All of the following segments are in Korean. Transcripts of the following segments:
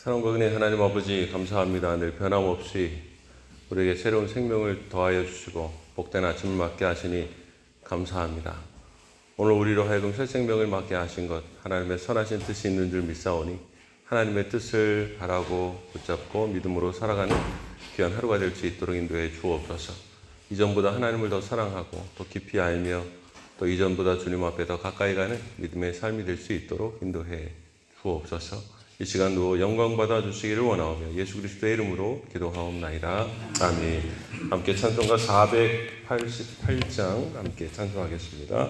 사랑과 은혜 하나님 아버지 감사합니다. 늘 변함없이 우리에게 새로운 생명을 더하여 주시고 복된 아침을 맞게 하시니 감사합니다. 오늘 우리로 하여금 새 생명을 맞게 하신 것 하나님의 선하신 뜻이 있는 줄 믿사오니 하나님의 뜻을 바라고 붙잡고 믿음으로 살아가는 귀한 하루가 될 수 있도록 인도해 주옵소서. 이전보다 하나님을 더 사랑하고 또 깊이 알며 또 이전보다 주님 앞에 더 가까이 가는 믿음의 삶이 될 수 있도록 인도해 주옵소서. 이 시간도 영광 받아 주시기를 원하오며 예수 그리스도의 이름으로 기도하옵나이다. 아멘. 함께 찬송가 488장 함께 찬송하겠습니다.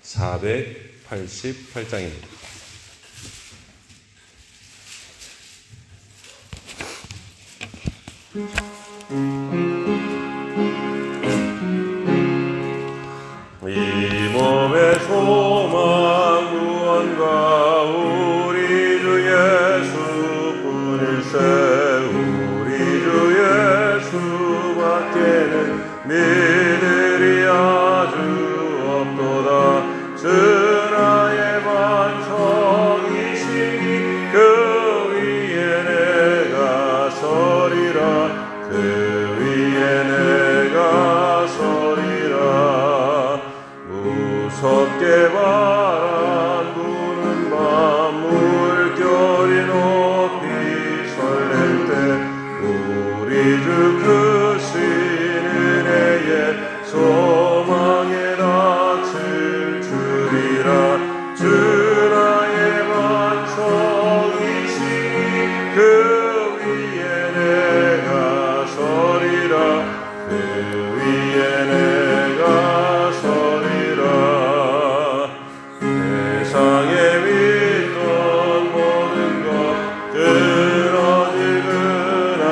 488장입니다. 이 몸의 소망 무언가 우리 주 예수뿐일세. 우리 주 예수밖에는 믿으리 아주 없도다. 주 나의 반석이시니 그 위에 내가 서리라. 그 위에 내가 서리라. 무섭게 바람 부는 밤 물결이 높이 설렐 때 우리 주 크신 은혜의 소망에 낯을 주리라. 주 나의 반석이시니 그 위에 내가 서리라. 그 위에 내가 서리라. 세상에 믿던 모든 것 끊어질 그날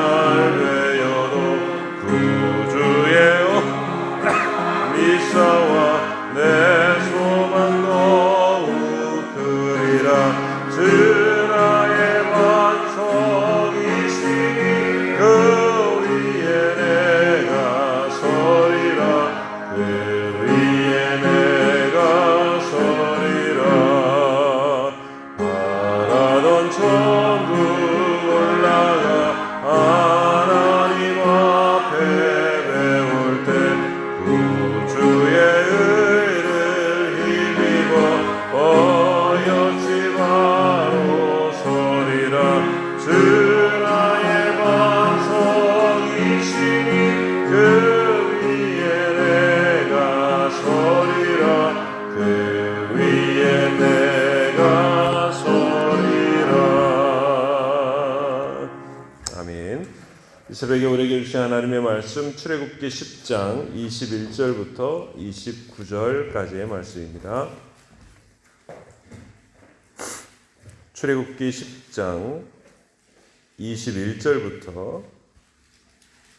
되어도 구주의 미사와 내 소망 더욱 크리라. 주 나의 반석이시니 그 위에 내가 서리라. 그 위에 내가 서리라. 바라던 천국 올라가 하나님 앞에 배울 때 구주의 의를 힘입어 어여치 바로 서리라. 주 나의 반석이시니 그 위에 내가 서리라. 그 위에 내가 서리라. 아멘. 이 새벽에 우리에게 주신 하나님의 말씀 출애굽기 10장 21절부터 29절까지의 말씀입니다. 출애굽기 10장 21절부터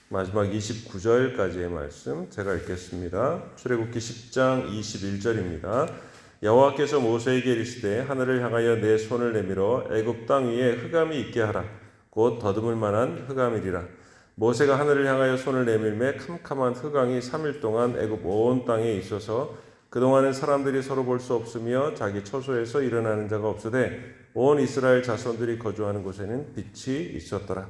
마지막 29절까지의 말씀 제가 읽겠습니다. 출애굽기 10장 21절입니다. 여호와께서 모세에게 이르시되 하늘을 향하여 내 손을 내밀어 애굽 땅 위에 흑암이 있게 하라. 곧 더듬을 만한 흑암이리라. 모세가 하늘을 향하여 손을 내밀매 캄캄한 흑암이 3일 동안 애굽 온 땅에 있어서 그동안은 사람들이 서로 볼 수 없으며 자기 처소에서 일어나는 자가 없으되 온 이스라엘 자손들이 거주하는 곳에는 빛이 있었더라.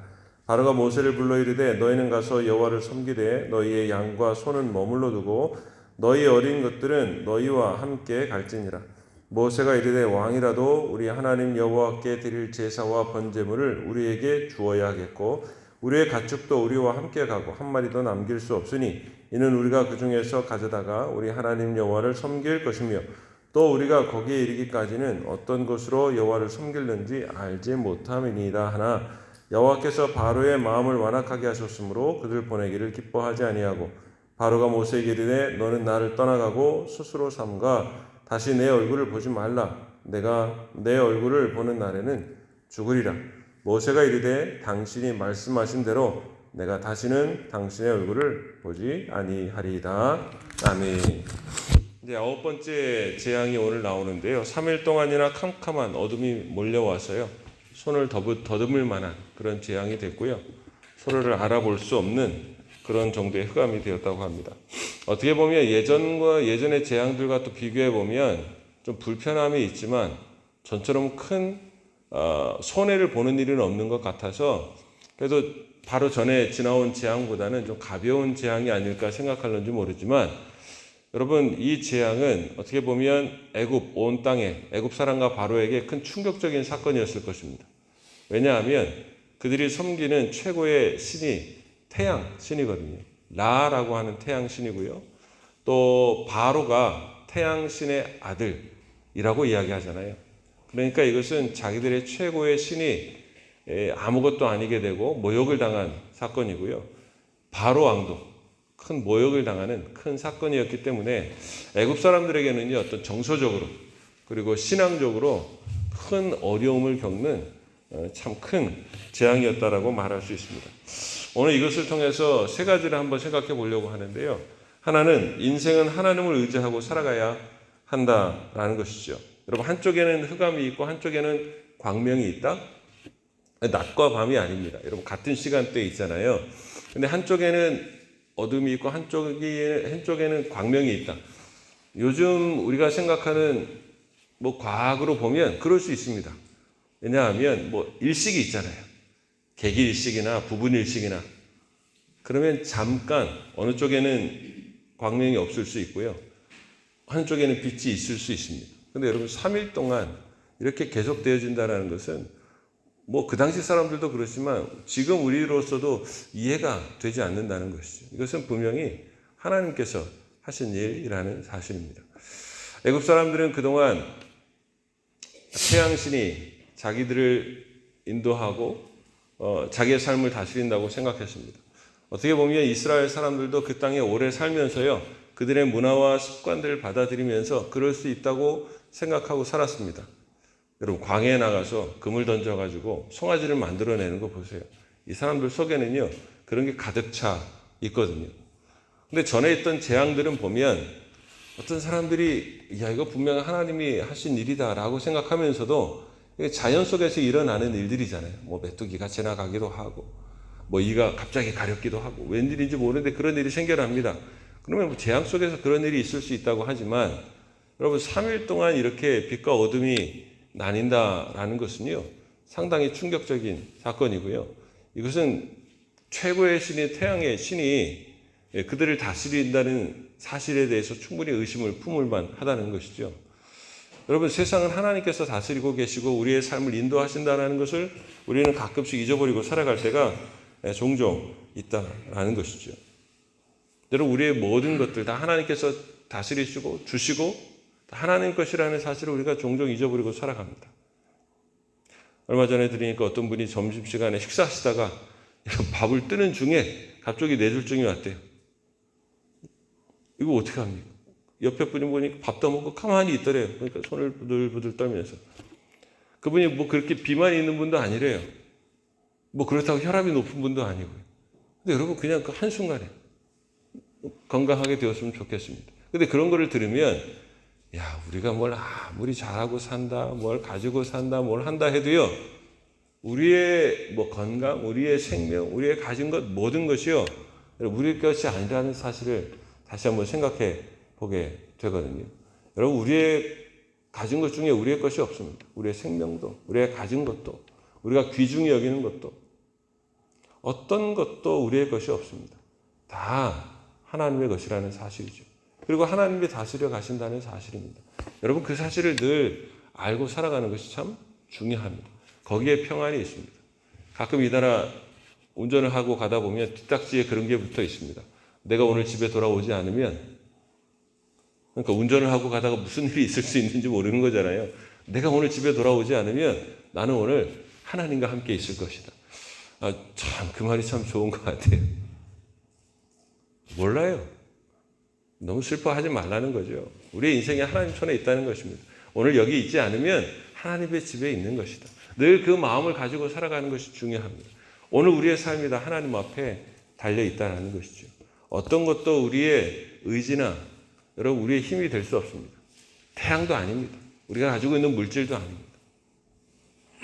바로가 모세를 불러 이르되 너희는 가서 여호와를 섬기되 너희의 양과 소는 머물러 두고 너희 어린 것들은 너희와 함께 갈지니라. 모세가 이르되 왕이라도 우리 하나님 여호와께 드릴 제사와 번제물을 우리에게 주어야 하겠고 우리의 가축도 우리와 함께 가고 한 마리도 남길 수 없으니 이는 우리가 그 중에서 가져다가 우리 하나님 여호와를 섬길 것이며 또 우리가 거기에 이르기까지는 어떤 것으로 여호와를 섬길는지 알지 못함이니이다 하나 여호와께서 바로의 마음을 완악하게 하셨으므로 그들 보내기를 기뻐하지 아니하고 바로가 모세에게 이르되 너는 나를 떠나가고 스스로 삼가 다시 내 얼굴을 보지 말라. 내가 내 얼굴을 보는 날에는 죽으리라. 모세가 이르되 당신이 말씀하신 대로 내가 다시는 당신의 얼굴을 보지 아니하리이다. 아멘. 이제 9번째 재앙이 오늘 나오는데요. 3일 동안이나 캄캄한 어둠이 몰려와서요. 손을 더듬을 만한 그런 재앙이 됐고요. 서로를 알아볼 수 없는 그런 정도의 흑암이 되었다고 합니다. 어떻게 보면 예전의 재앙들과 또 비교해 보면 좀 불편함이 있지만 전처럼 큰 손해를 보는 일은 없는 것 같아서 그래도 바로 전에 지나온 재앙보다는 좀 가벼운 재앙이 아닐까 생각할는지 모르지만 여러분 이 재앙은 어떻게 보면 애굽 온 땅에 애굽 사람과 바로에게 큰 충격적인 사건이었을 것입니다. 왜냐하면 그들이 섬기는 최고의 신이 태양 신이거든요. 라라고 하는 태양 신이고요. 또 바로가 태양 신의 아들이라고 이야기하잖아요. 그러니까 이것은 자기들의 최고의 신이 아무것도 아니게 되고 모욕을 당한 사건이고요. 바로 왕도 큰 모욕을 당하는 큰 사건이었기 때문에 애굽 사람들에게는요, 어떤 정서적으로 그리고 신앙적으로 큰 어려움을 겪는 참 큰 재앙이었다라고 말할 수 있습니다. 오늘 이것을 통해서 세 가지를 한번 생각해 보려고 하는데요. 하나는 인생은 하나님을 의지하고 살아가야 한다라는 것이죠. 여러분 한쪽에는 흑암이 있고 한쪽에는 광명이 있다. 낮과 밤이 아닙니다. 여러분 같은 시간대에 있잖아요. 근데 한쪽에는 어둠이 있고 한쪽에는 광명이 있다. 요즘 우리가 생각하는 과학으로 보면 그럴 수 있습니다. 왜냐하면 일식이 있잖아요. 객일식이나 부분일식이나 그러면 잠깐 어느 쪽에는 광명이 없을 수 있고요. 한쪽에는 빛이 있을 수 있습니다. 근데 여러분 3일 동안 이렇게 계속 되어진다는 것은 그 당시 사람들도 그렇지만 지금 우리로서도 이해가 되지 않는다는 것이죠. 이것은 분명히 하나님께서 하신 일이라는 사실입니다. 애굽 사람들은 그동안 태양신이 자기들을 인도하고 자기의 삶을 다스린다고 생각했습니다. 어떻게 보면 이스라엘 사람들도 그 땅에 오래 살면서요, 그들의 문화와 습관들을 받아들이면서 그럴 수 있다고 생각하고 살았습니다. 여러분 광야에 나가서 금을 던져가지고 송아지를 만들어내는 거 보세요. 이 사람들 속에는요 그런 게 가득 차 있거든요. 근데 전에 있던 재앙들은 보면 어떤 사람들이 이거 분명 하나님이 하신 일이다라고 생각하면서도 자연 속에서 일어나는 일들이잖아요. 메뚜기가 지나가기도 하고 이가 갑자기 가렵기도 하고 웬일인지 모르는데 그런 일이 생겨납니다. 그러면 재앙 속에서 그런 일이 있을 수 있다고 하지만 여러분 3일 동안 이렇게 빛과 어둠이 나뉜다라는 것은요 상당히 충격적인 사건이고요. 이것은 최고의 신이 태양의 신이 그들을 다스린다는 사실에 대해서 충분히 의심을 품을 만하다는 것이죠. 여러분 세상은 하나님께서 다스리고 계시고 우리의 삶을 인도하신다는 것을 우리는 가끔씩 잊어버리고 살아갈 때가 종종 있다라는 것이죠. 여러분 우리의 모든 것들 다 하나님께서 다스리시고 주시고 하나님 것이라는 사실을 우리가 종종 잊어버리고 살아갑니다. 얼마 전에 들으니까 어떤 분이 점심시간에 식사하시다가 밥을 뜨는 중에 갑자기 뇌졸중이 왔대요. 이거 어떻게 합니까? 옆에 분이 보니까 밥도 먹고 가만히 있더래요. 그러니까 손을 부들부들 떨면서. 그분이 그렇게 비만이 있는 분도 아니래요. 그렇다고 혈압이 높은 분도 아니고요. 근데 여러분 그냥 그 한순간에 건강하게 되었으면 좋겠습니다. 근데 그런 거를 들으면 우리가 뭘 아무리 잘하고 산다, 뭘 가지고 산다, 뭘 한다 해도요, 우리의 건강, 우리의 생명, 우리의 가진 것 모든 것이요, 우리 것이 아니라는 사실을 다시 한번 생각해 보게 되거든요. 여러분 우리의 가진 것 중에 우리의 것이 없습니다. 우리의 생명도, 우리의 가진 것도, 우리가 귀중히 여기는 것도, 어떤 것도 우리의 것이 없습니다. 다 하나님의 것이라는 사실이죠. 그리고 하나님이 다스려 가신다는 사실입니다. 여러분 그 사실을 늘 알고 살아가는 것이 참 중요합니다. 거기에 평안이 있습니다. 가끔 이 나라 운전을 하고 가다 보면 뒷딱지에 그런 게 붙어 있습니다. 내가 오늘 집에 돌아오지 않으면, 그러니까 운전을 하고 가다가 무슨 일이 있을 수 있는지 모르는 거잖아요. 내가 오늘 집에 돌아오지 않으면 나는 오늘 하나님과 함께 있을 것이다. 참 그 말이 참 좋은 것 같아요. 몰라요. 너무 슬퍼하지 말라는 거죠. 우리의 인생이 하나님 손에 있다는 것입니다. 오늘 여기 있지 않으면 하나님의 집에 있는 것이다. 늘 그 마음을 가지고 살아가는 것이 중요합니다. 오늘 우리의 삶이 다 하나님 앞에 달려있다는 것이죠. 어떤 것도 우리의 의지나 여러분 우리의 힘이 될 수 없습니다. 태양도 아닙니다. 우리가 가지고 있는 물질도 아닙니다.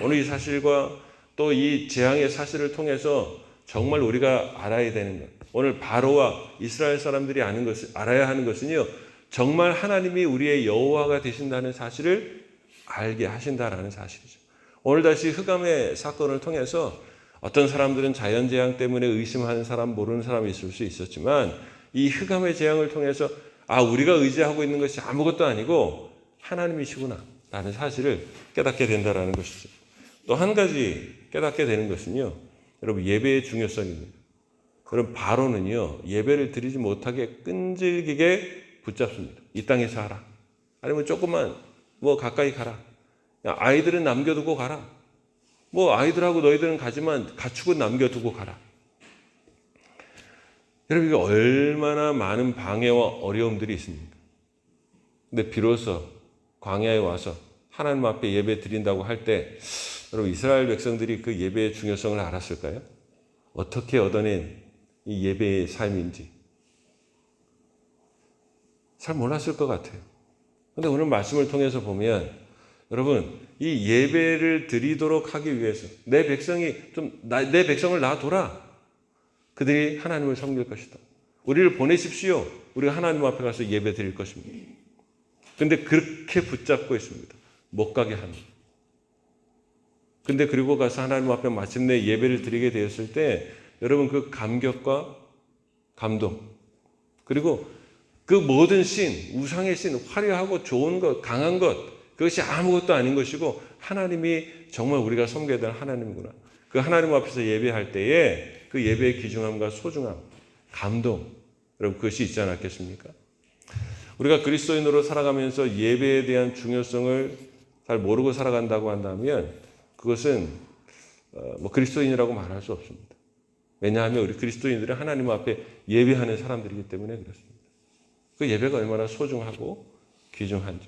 오늘 이 사실과 또 이 재앙의 사실을 통해서 정말 우리가 알아야 되는 것, 오늘 바로와 이스라엘 사람들이 알아야 하는 것은요, 정말 하나님이 우리의 여호와가 되신다는 사실을 알게 하신다라는 사실이죠. 오늘 다시 흑암의 사건을 통해서 어떤 사람들은 자연재앙 때문에 의심하는 사람, 모르는 사람이 있을 수 있었지만 이 흑암의 재앙을 통해서 우리가 의지하고 있는 것이 아무것도 아니고 하나님이시구나 라는 사실을 깨닫게 된다는 것이죠. 또 한 가지 깨닫게 되는 것은요, 여러분, 예배의 중요성입니다. 여러분, 바로는요, 예배를 드리지 못하게 끈질기게 붙잡습니다. 이 땅에서 하라. 아니면 조금만 가까이 가라. 야, 아이들은 남겨두고 가라. 아이들하고 너희들은 가지만 가축은 남겨두고 가라. 여러분, 이게 얼마나 많은 방해와 어려움들이 있습니까? 근데 비로소 광야에 와서 하나님 앞에 예배 드린다고 할 때 여러분, 이스라엘 백성들이 그 예배의 중요성을 알았을까요? 어떻게 얻어낸 이 예배의 삶인지 잘 몰랐을 것 같아요. 그런데 오늘 말씀을 통해서 보면 여러분, 이 예배를 드리도록 하기 위해서 내 백성을 놔둬라. 그들이 하나님을 섬길 것이다. 우리를 보내십시오. 우리가 하나님 앞에 가서 예배 드릴 것입니다. 그런데 그렇게 붙잡고 있습니다. 못 가게 합니다. 근데 그리고 가서 하나님 앞에 마침내 예배를 드리게 되었을 때 여러분, 그 감격과 감동, 그리고 그 모든 우상의 화려하고 좋은 것, 강한 것, 그것이 아무것도 아닌 것이고 하나님이 정말 우리가 섬겨야 될 하나님이구나. 그 하나님 앞에서 예배할 때에 그 예배의 귀중함과 소중함, 감동, 여러분, 그것이 있지 않았겠습니까? 우리가 그리스도인으로 살아가면서 예배에 대한 중요성을 잘 모르고 살아간다고 한다면 그것은 그리스도인이라고 말할 수 없습니다. 왜냐하면 우리 그리스도인들은 하나님 앞에 예배하는 사람들이기 때문에 그렇습니다. 그 예배가 얼마나 소중하고 귀중한지.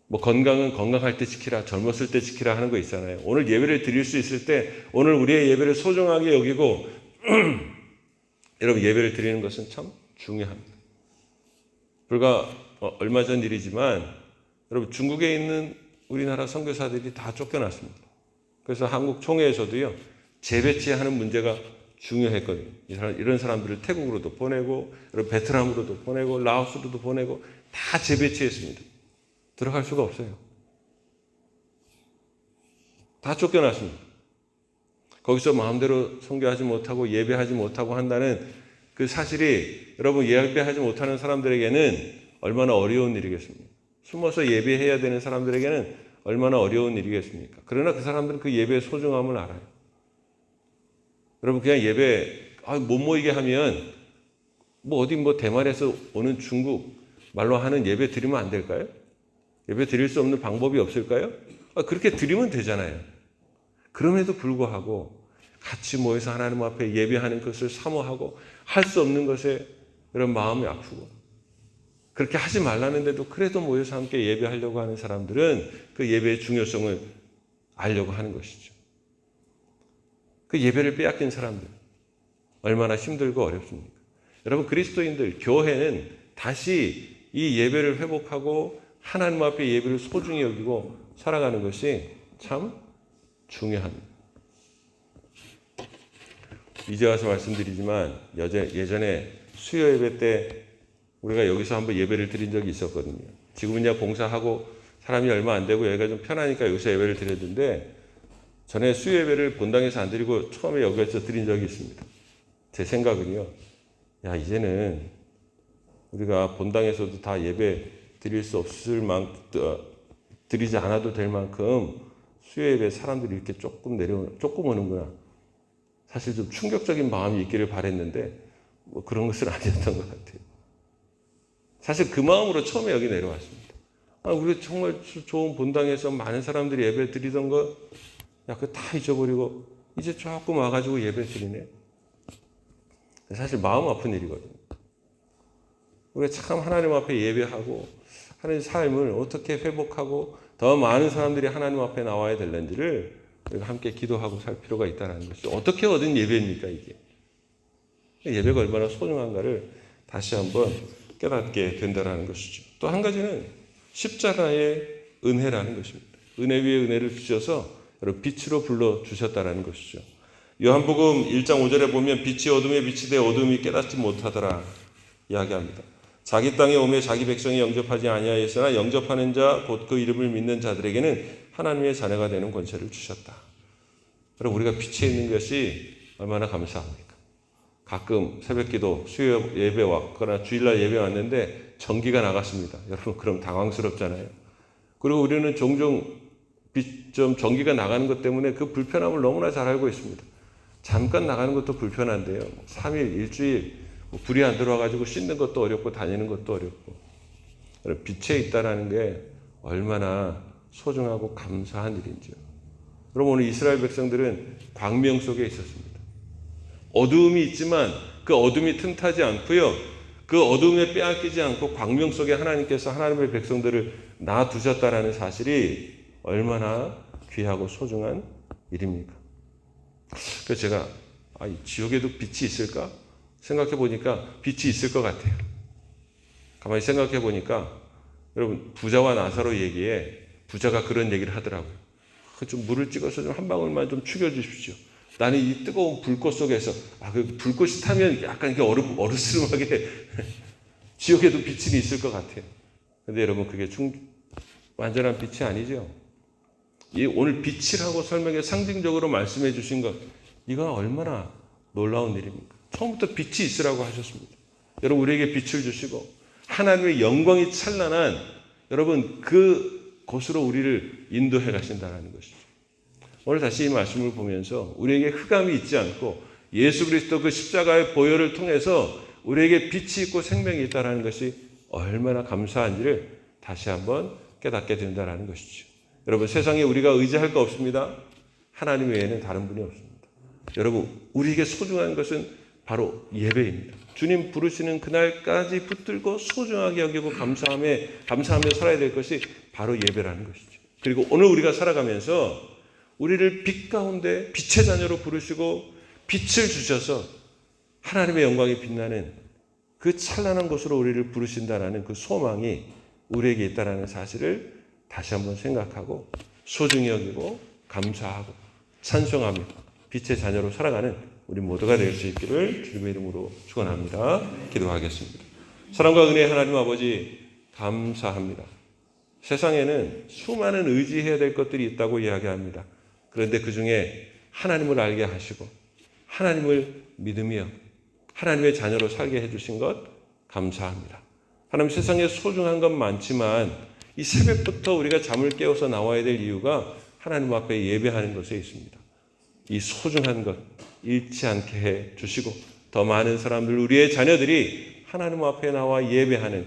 건강은 건강할 때 지키라, 젊었을 때 지키라 하는 거 있잖아요. 오늘 예배를 드릴 수 있을 때 오늘 우리의 예배를 소중하게 여기고 여러분, 예배를 드리는 것은 참 중요합니다. 불과 얼마 전 일이지만 여러분, 중국에 있는 우리나라 선교사들이 다 쫓겨났습니다. 그래서 한국 총회에서도요, 재배치하는 문제가 중요했거든요. 이런 사람들을 태국으로도 보내고 베트남으로도 보내고 라오스로도 보내고 다 재배치했습니다. 들어갈 수가 없어요. 다 쫓겨났습니다. 거기서 마음대로 선교하지 못하고 예배하지 못하고 한다는 그 사실이 여러분, 예배하지 못하는 사람들에게는 얼마나 어려운 일이겠습니까? 숨어서 예배해야 되는 사람들에게는 얼마나 어려운 일이겠습니까? 그러나 그 사람들은 그 예배의 소중함을 알아요. 여러분, 그냥 예배 못 모이게 하면 어디 대만에서 오는 중국 말로 하는 예배 드리면 안 될까요? 예배 드릴 수 없는 방법이 없을까요? 그렇게 드리면 되잖아요. 그럼에도 불구하고 같이 모여서 하나님 앞에 예배하는 것을 사모하고 할 수 없는 것에 이런 마음이 아프고 그렇게 하지 말라는데도 그래도 모여서 함께 예배하려고 하는 사람들은 그 예배의 중요성을 알려고 하는 것이죠. 그 예배를 빼앗긴 사람들 얼마나 힘들고 어렵습니까? 여러분, 그리스도인들, 교회는 다시 이 예배를 회복하고 하나님 앞에 예배를 소중히 여기고 살아가는 것이 참 중요합니다. 이제 와서 말씀드리지만 예전에 수요 예배 때 우리가 여기서 한번 예배를 드린 적이 있었거든요. 지금은 공사하고 사람이 얼마 안 되고 여기가 좀 편하니까 여기서 예배를 드렸는데 전에 수요 예배를 본당에서 안 드리고 처음에 여기서 드린 적이 있습니다. 제 생각은요, 이제는 우리가 본당에서도 다 예배 드릴 수 없을 만큼, 드리지 않아도 될 만큼 수요 예배 사람들이 이렇게 조금 오는구나. 사실 좀 충격적인 마음이 있기를 바랬는데 그런 것은 아니었던 것 같아요. 사실 그 마음으로 처음에 여기 내려왔습니다. 우리 정말 좋은 본당에서 많은 사람들이 예배 드리던 거, 그거 다 잊어버리고 이제 조금 와가지고 예배 드리네. 사실 마음 아픈 일이거든요. 우리가 참 하나님 앞에 예배하고 하는 삶을 어떻게 회복하고 더 많은 사람들이 하나님 앞에 나와야 될는지를 우리가 함께 기도하고 살 필요가 있다는 것이죠. 어떻게 얻은 예배입니까, 이게? 예배가 얼마나 소중한가를 다시 한번 깨닫게 된다는 것이죠. 또 한 가지는 십자가의 은혜라는 것입니다. 은혜 위에 은혜를 주셔서 빛으로 불러주셨다는 것이죠. 요한복음 1장 5절에 보면 빛이 어둠에 비치되 어둠이 깨닫지 못하더라 이야기합니다. 자기 땅에 오매 자기 백성이 영접하지 아니하였으나 영접하는 자 곧 그 이름을 믿는 자들에게는 하나님의 자녀가 되는 권세를 주셨다. 여러분, 우리가 빛에 있는 것이 얼마나 감사합니까? 가끔 새벽기도 수요 예배 왔거나 주일날 예배 왔는데 전기가 나갔습니다. 여러분, 그럼 당황스럽잖아요. 그리고 우리는 종종 전기가 나가는 것 때문에 그 불편함을 너무나 잘 알고 있습니다. 잠깐 나가는 것도 불편한데요. 3일, 일주일 불이 안 들어와가지고 씻는 것도 어렵고 다니는 것도 어렵고. 빛에 있다라는 게 얼마나 소중하고 감사한 일인지요. 여러분, 오늘 이스라엘 백성들은 광명 속에 있었습니다. 어두움이 있지만 그 어둠이 틈타지 않고요. 그 어둠에 빼앗기지 않고 광명 속에 하나님께서 하나님의 백성들을 놔두셨다라는 사실이 얼마나 귀하고 소중한 일입니까? 그래서 제가 지옥에도 빛이 있을까? 생각해 보니까 빛이 있을 것 같아요. 가만히 생각해 보니까 여러분, 부자와 나사로 얘기에 부자가 그런 얘기를 하더라고요. 좀 물을 찍어서 좀 한 방울만 좀 죽여 주십시오. 나는 이 뜨거운 불꽃 속에서 그 불꽃이 타면 약간 이렇게 어르스름하게 지옥에도 빛이 있을 것 같아요. 근데 여러분, 그게 완전한 빛이 아니죠. 오늘 빛이라고 설명해 상징적으로 말씀해 주신 것, 이건 얼마나 놀라운 일입니까? 처음부터 빛이 있으라고 하셨습니다. 여러분, 우리에게 빛을 주시고 하나님의 영광이 찬란한 여러분 그곳으로 우리를 인도해 가신다는 것이죠. 오늘 다시 이 말씀을 보면서 우리에게 흑암이 있지 않고 예수 그리스도 그 십자가의 보혈을 통해서 우리에게 빛이 있고 생명이 있다는 것이 얼마나 감사한지를 다시 한번 깨닫게 된다는 것이죠. 여러분, 세상에 우리가 의지할 거 없습니다. 하나님 외에는 다른 분이 없습니다. 여러분, 우리에게 소중한 것은 바로 예배입니다. 주님 부르시는 그날까지 붙들고 소중하게 여기고 감사하며 살아야 될 것이 바로 예배라는 것이죠. 그리고 오늘 우리가 살아가면서 우리를 빛 가운데 빛의 자녀로 부르시고 빛을 주셔서 하나님의 영광이 빛나는 그 찬란한 곳으로 우리를 부르신다는 그 소망이 우리에게 있다는 사실을 다시 한번 생각하고 소중히 여기고 감사하고 찬송하며 빛의 자녀로 살아가는 우리 모두가 될 수 있기를 주님의 이름으로 축원합니다. 기도하겠습니다. 사랑과 은혜의 하나님 아버지, 감사합니다. 세상에는 수많은 의지해야 될 것들이 있다고 이야기합니다. 그런데 그 중에 하나님을 알게 하시고 하나님을 믿으며 하나님의 자녀로 살게 해주신 것 감사합니다. 하나님, 세상에 소중한 건 많지만 이 새벽부터 우리가 잠을 깨워서 나와야 될 이유가 하나님 앞에 예배하는 것에 있습니다. 이 소중한 것 잃지 않게 해 주시고 더 많은 사람들, 우리의 자녀들이 하나님 앞에 나와 예배하는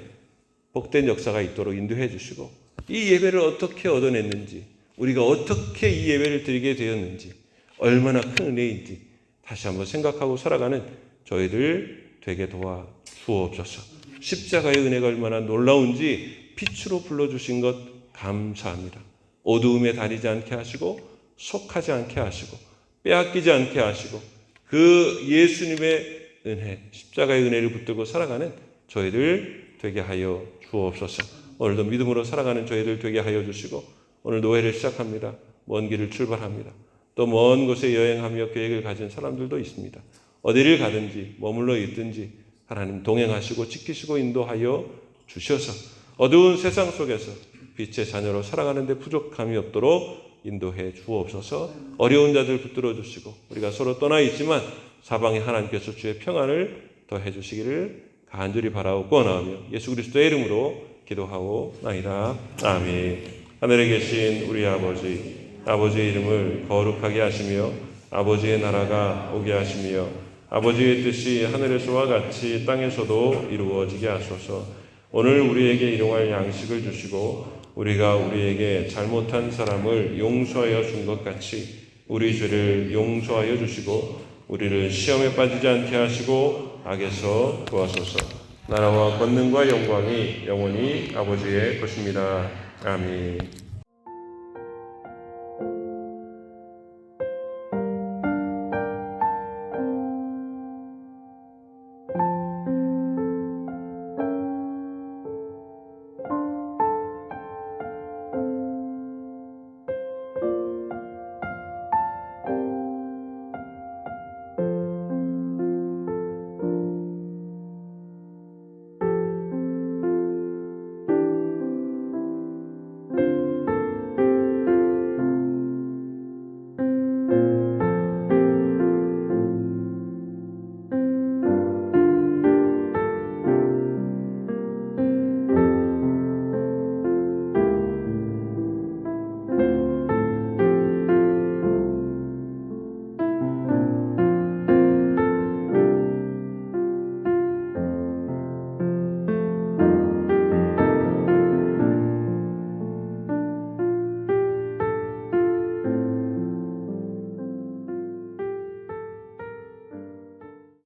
복된 역사가 있도록 인도해 주시고 이 예배를 어떻게 얻어냈는지, 우리가 어떻게 이 예배를 드리게 되었는지, 얼마나 큰 은혜인지 다시 한번 생각하고 살아가는 저희들 되게 도와 주옵소서. 십자가의 은혜가 얼마나 놀라운지 빛으로 불러주신 것 감사합니다. 어두움에 다니지 않게 하시고 속하지 않게 하시고 빼앗기지 않게 하시고 그 예수님의 은혜, 십자가의 은혜를 붙들고 살아가는 저희들 되게 하여 주옵소서. 오늘도 믿음으로 살아가는 저희들 되게 하여 주시고 오늘 노회를 시작합니다. 먼 길을 출발합니다. 또 먼 곳에 여행하며 계획을 가진 사람들도 있습니다. 어디를 가든지 머물러 있든지 하나님 동행하시고 지키시고 인도하여 주셔서 어두운 세상 속에서 빛의 자녀로 살아가는 데 부족함이 없도록 인도해 주옵소서. 어려운 자들 붙들어 주시고 우리가 서로 떠나 있지만 사방에 하나님께서 주의 평안을 더해 주시기를 간절히 바라옵고 원하며 예수 그리스도의 이름으로 기도하오나이다. 아멘. 하늘에 계신 우리 아버지의 이름을 거룩하게 하시며 아버지의 나라가 오게 하시며 아버지의 뜻이 하늘에서와 같이 땅에서도 이루어지게 하소서. 오늘 우리에게 일용할 양식을 주시고 우리가 우리에게 잘못한 사람을 용서하여 준 것 같이 우리 죄를 용서하여 주시고 우리를 시험에 빠지지 않게 하시고 악에서 구하소서. 나라와 권능과 영광이 영원히 아버지의 것입니다. 아멘.